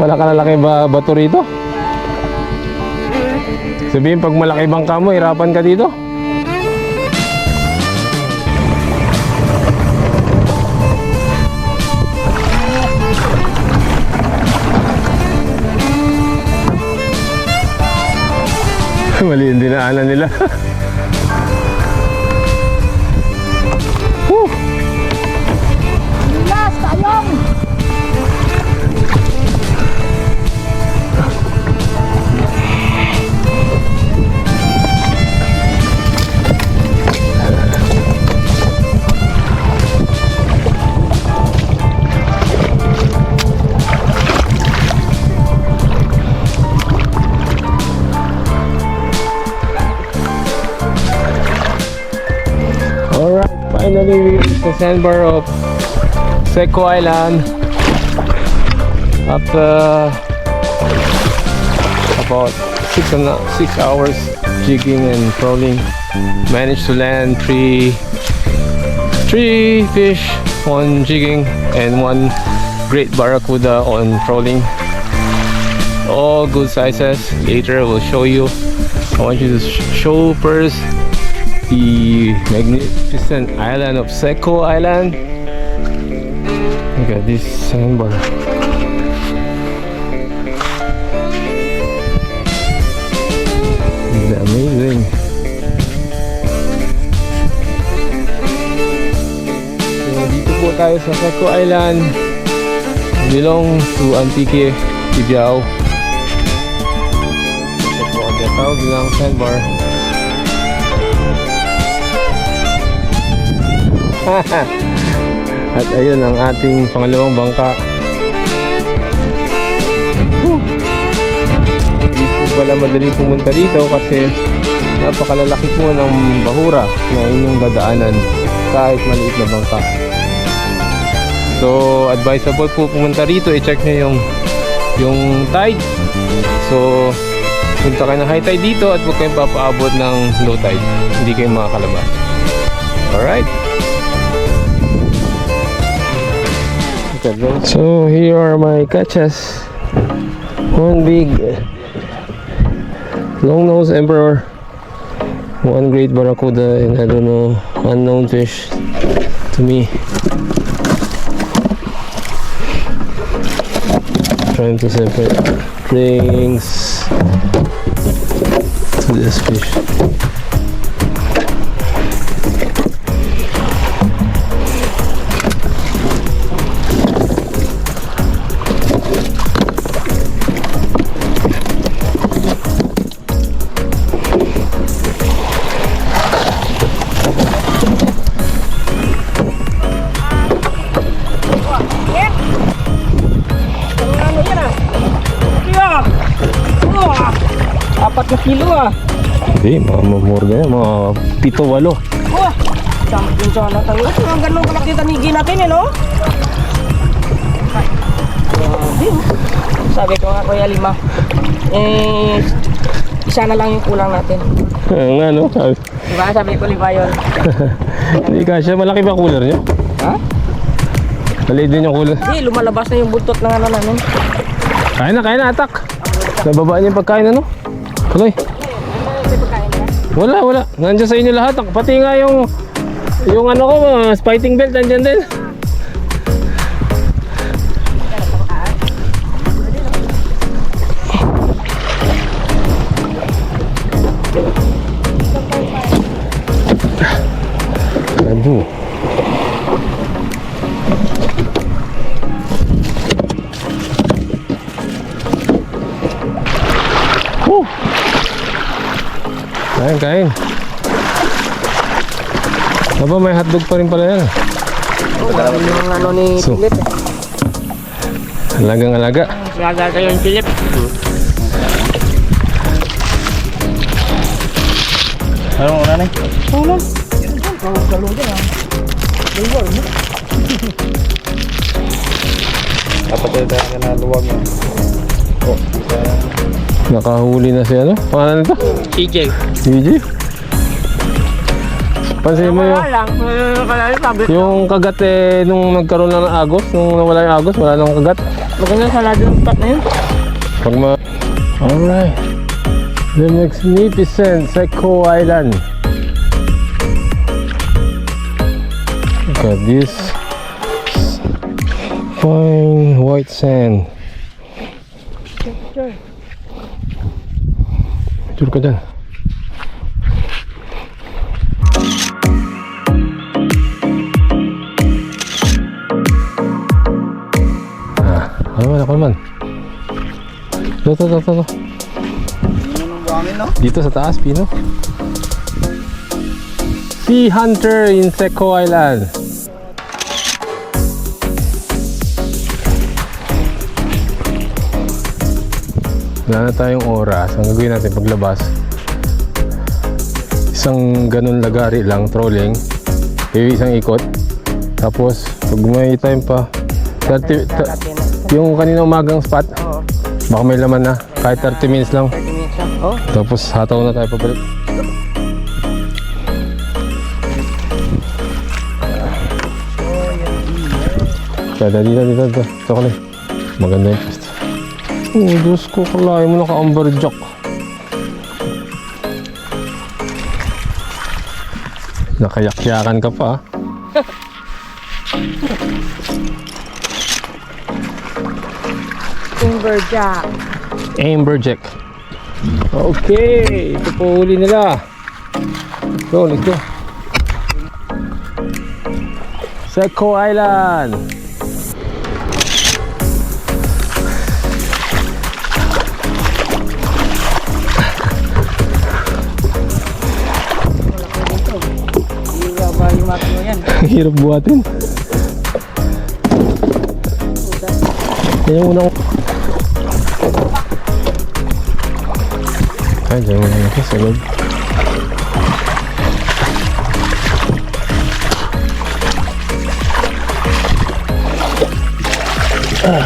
pala kalalaki ba bato rito? Sabihin pag malaki bangka mo, hirapan ka dito. Mali yung dinaanan nila. Yes, tayong! Alright, finally we reached the sandbar of Seco Island after about 6 hours jigging and trolling. Managed to land three fish on jigging and 1 great barracuda on trolling. All good sizes. Later I will show you. I want you to show first the magnificent island of Seco Island. Look at this sandbar. It's amazing. So, dito po tayo sa Seco Island. Belongs to Antique, Tibiao. Ito po ang tinatawag nilang sandbar. At ayun ang ating pangalawang bangka. Hindi po pala madali pumunta dito kasi napakalalaki po ng bahura na inyong dadaanan kahit maliit na bangka. So advisable po pumunta rito, i-check nyo yung tide. So punta kayo ng high tide dito at huwag kayong papaabot ng low tide, hindi kayo makakalabas. Alright. So here are my catches. One big long-nosed emperor, 1 great barracuda, and I don't know, unknown fish to me. Trying to separate rings to this fish. Apat na kilo ah. Hindi, mga mamorga yan, mga 7-8. Wah, champion sana tayo. Ang ganun kalaki tanigi natin eh, no? Grabe, oh. Sabi ko nga Kuya Lima, isa na lang yung kulang natin. Nga no, sabi. Diba sabi ko Lima yun? Hindi kasya, malaki ba cooler nyo? Ha? Maliit din yung cooler. Hindi, lumalabas na yung buntot ng ano namin. Kaya na, atak. Nababaan yung pagkain ano? Tuloy. Wala. Nandiyan sa inyo lahat. Pati nga yung ano ko, fighting belt, nandiyan din. Aduh. Kain. Aba, may hotdog pa rin pala yan. Yung ano ni So, Philip. Alagang-alaga. Alaga kayo yung Philip. Ano mo na? Ano? Kalong din ah. Luwag mo. Dapat tayo na luwag mo. Oh, nakahuli na si ano? Pangalan nito? CJ. CJ? Pansin mo yung kagat nung nagkaroon na ng agos, nung nawala yung agos, wala nang kagat. Maganda sa lado ng spot na yun. Pag alright. The magnificent Seco Island. Look at this fine white sand. Picture. Picture ka dyan. Ako naman. Ito. Dito sa taas, Pino. Sea Hunter in Seco Island. Wala na tayong oras. Ang gagawin natin paglabas, isang ganun lagari lang, trolling. Isang ikot. Tapos, pag may time pa, 30, yung kanina umagang spot, Oo. baka may laman na. Kahit 30 minutes lang. 30 minutes lang. Oh. Tapos hataw na tayo pabalik. Kaya dito. Ito ko na. Maganda yung pwesto. Oh, Diyos ko, kalahin mo naka-amberjack. Nakayak-yakan ka pa. Timberjack. Amberjack. Okay, ito po huli nila. Let's go. Seco Island. Hirap buhatin. Yan yung unang. Ay, dyan muna natin sa loob. Oh.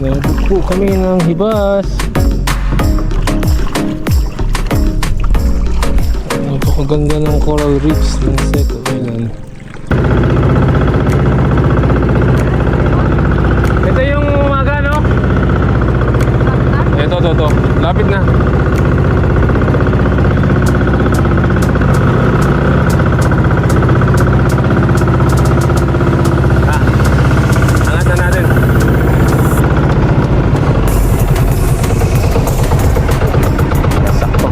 Nabog po kami ng hibas. Napakaganda ng coral reefs ng Seco Island. Ito yung umaga, no? Ito. Lapit na. Angat na natin. Sakto.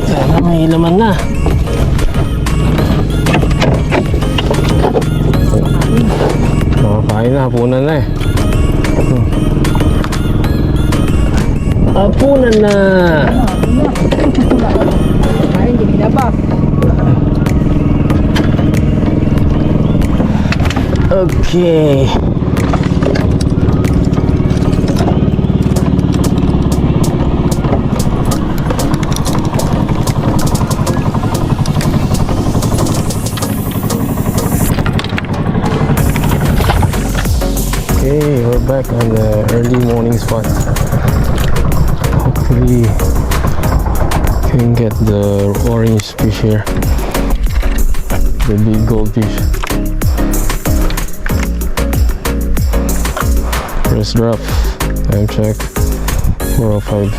Sana may laman na. Kain na, hapunan na eh. Hapunan na. Ay, hindi na ba? Okay. Okay, we're back on the early morning spot. Hopefully can get the orange fish here. The big goldfish. First drop. Time check. 4:05.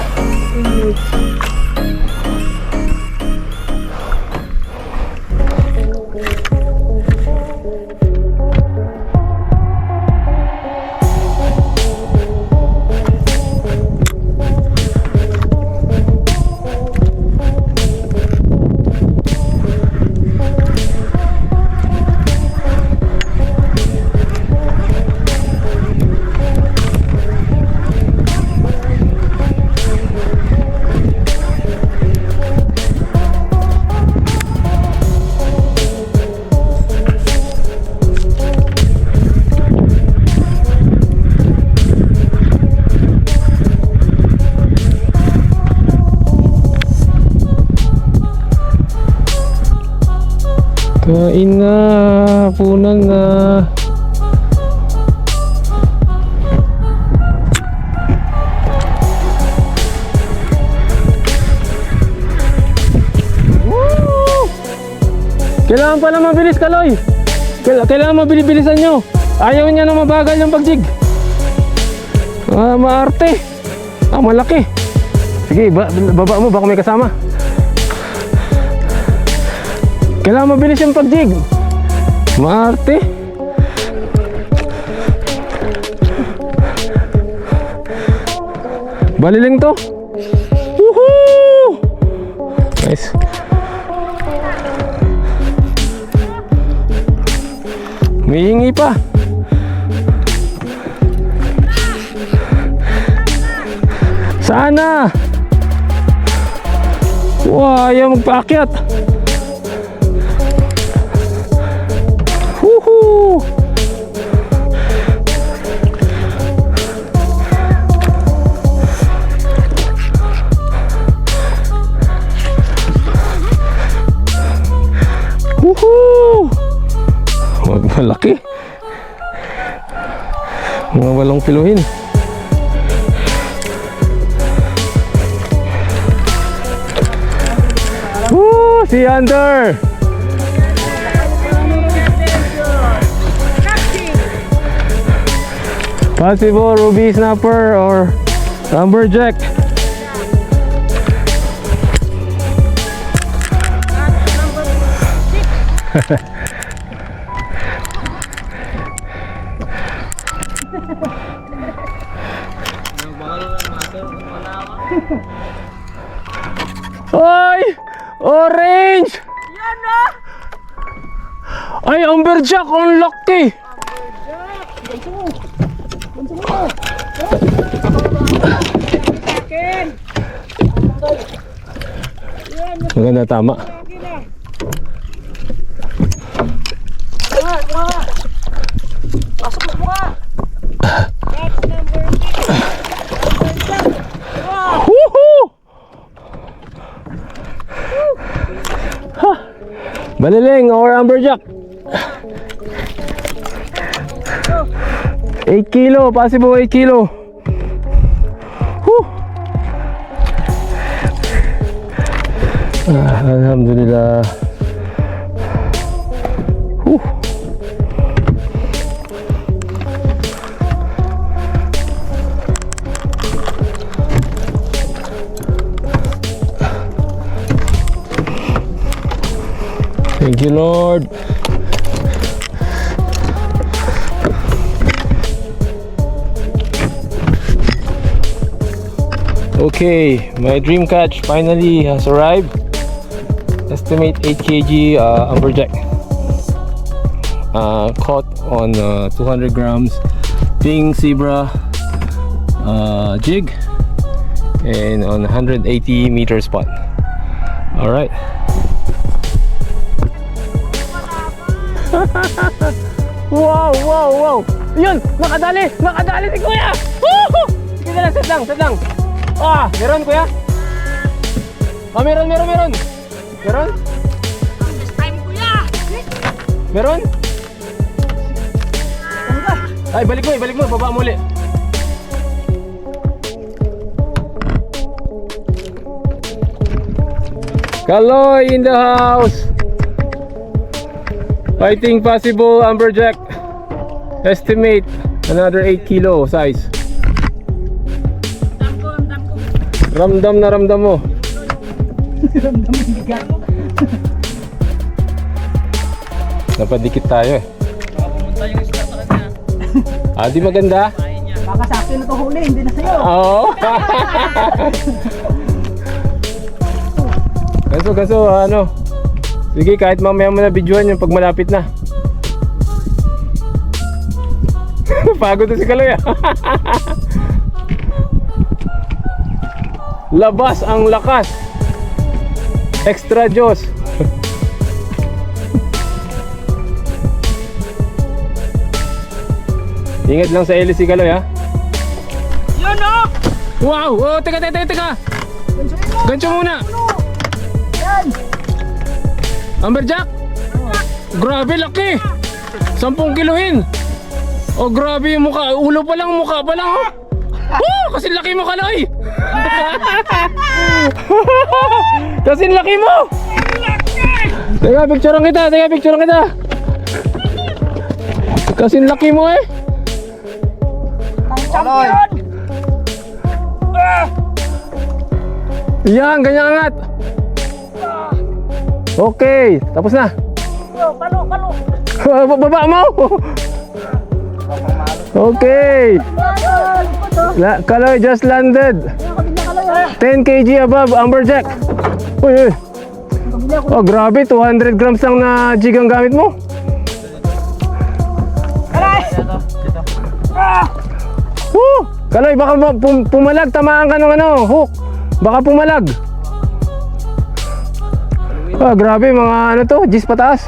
Kain na, punan na. Kailangan pala mabilis, Kaloy. Kailangan mabilis-bilisan nyo. Ayaw niya na mabagal yung pagjig. Maarte. Malaki. Sige, baba mo, baka may kasama. Kailangan mabilis yung pagjig. Maarte. Baliling to. Woohoo! Nice. Humihingi pa. Sana. Wow, ayaw magpaakyat. Woohoo! Woohoo! Malaki. Mga 8 kilohin. Woo! Si Hunter! Possible ruby snapper or lumberjack. Ay! Orange! Yan na! Ay, amberjack! Ang laki! Maganda, tama. Pasok mo ka! That's number 6. Woohoo! Ha! Baliling or amberjack. 8 kilo, possible 8 kilo. Woo! Alhamdulillah. Woo! Thank you, Lord. Okay, my dream catch finally has arrived. Estimate 8 kg amberjack. Caught on 200 grams pink zebra jig and on 180 meter spot. All right. Wow, wow, wow. Yun, nakadali si Kuya. Woo! Sige lang, set lang. Ah, meron Kuya? Ah, meron. Meron? This time, kuya! Meron? Ay, balik mo, baba mo ulit. Kaloy in the house. Fighting possible amberjack. Estimate another 8 kilo size. Ramdam na ramdam mo. Dapat dikit tayo eh. Pumunta yung isla sa kanya. Di maganda? Baka sa akin na to huli, hindi na sa'yo. Oo. Kaso ano. Sige, kahit mamaya mo na videoan yung pag malapit na. Pagod na si Kaloy ah. Labas ang lakas. Extra Diyos. Ingat lang sa Eli si Kaloy ha. Yan o! Wow! Oh, teka. Gancho muna. Yan! Amberjack? Grabe, laki! 10 kilohin! Oh, grabe yung mukha. Ulo pa lang, mukha pa lang, oh! Oh, kasi laki mo, Kaloy! Kasi laki mo! Teka, picturean kita! Kasi laki mo eh! Champion! Yan, ganyan angat! Okay, tapos na! Palo! Baba mo! Okay! Kaloy just landed! 10 kg above amberjack! Uy! Oh, grabe! 200 grams lang na jig ang gamit mo! Woo! Kaloy, baka pumalag, tamaan ka ng hook. Baka pumalag. Ah, grabe, mga ano to, G's pataas.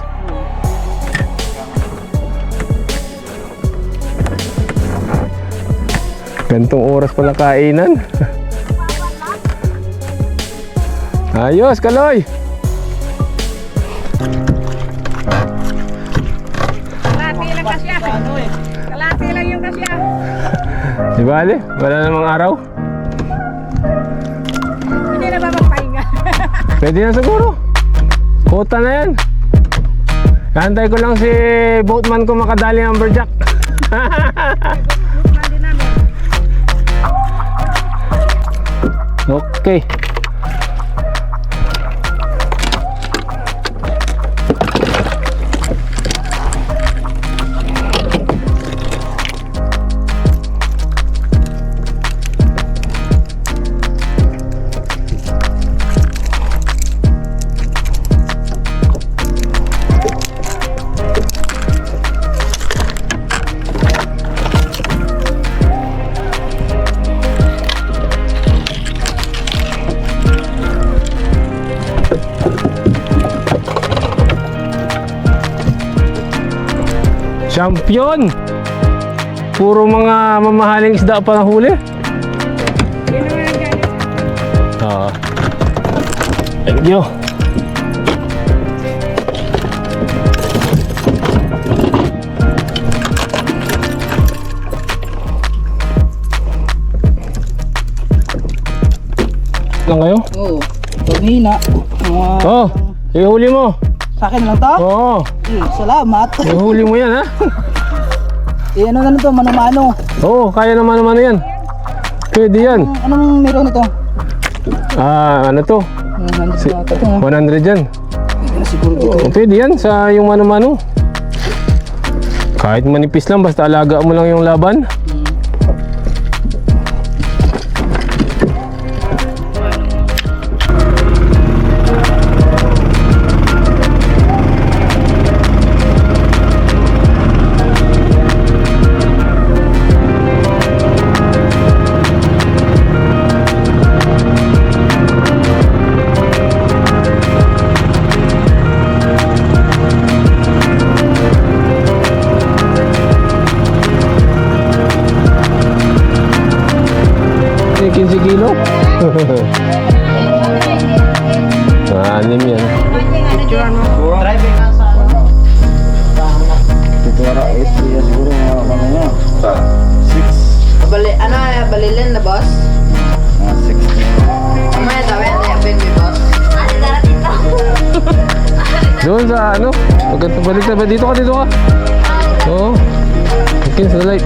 Gantong oras pa na kainan. Ayos, Kaloy. Kalati lang kasi ako. Kalati lang yung kasi ako. Di bale, wala namang araw. Hindi na ba magpahinga? Pwede na siguro. Kota na yan. Hantay ko lang si boatman ko makadali ng amberjack. Mandi namin. Okay. Champion! Puro mga mamahaling isda pa na huli. Yun naman ang ganyan. Oo. Thank you. Lang kayo? Oo. Pag hina. Oh, ihuli mo. Sa akin lang to? Oo, Salamat. ihuli mo yan ha. Ano na to? Mano-mano. Oo, kaya naman yan. Pwede yan. Anong meron ito? Ano to? 100 yan. Siguro Oo, pwede yan sa yung mano-mano. Kahit manipis lang, basta alaga mo lang yung laban. Kilo? Anim yan. Driving ka sa ano? Siguro 8 years siguro mga kanina. 6. Balilin na boss? 6. Mamaya daw yan, yapin mo boss. Doon sa ano? Balik na ba? Dito ka. Oo. Okay, sa light.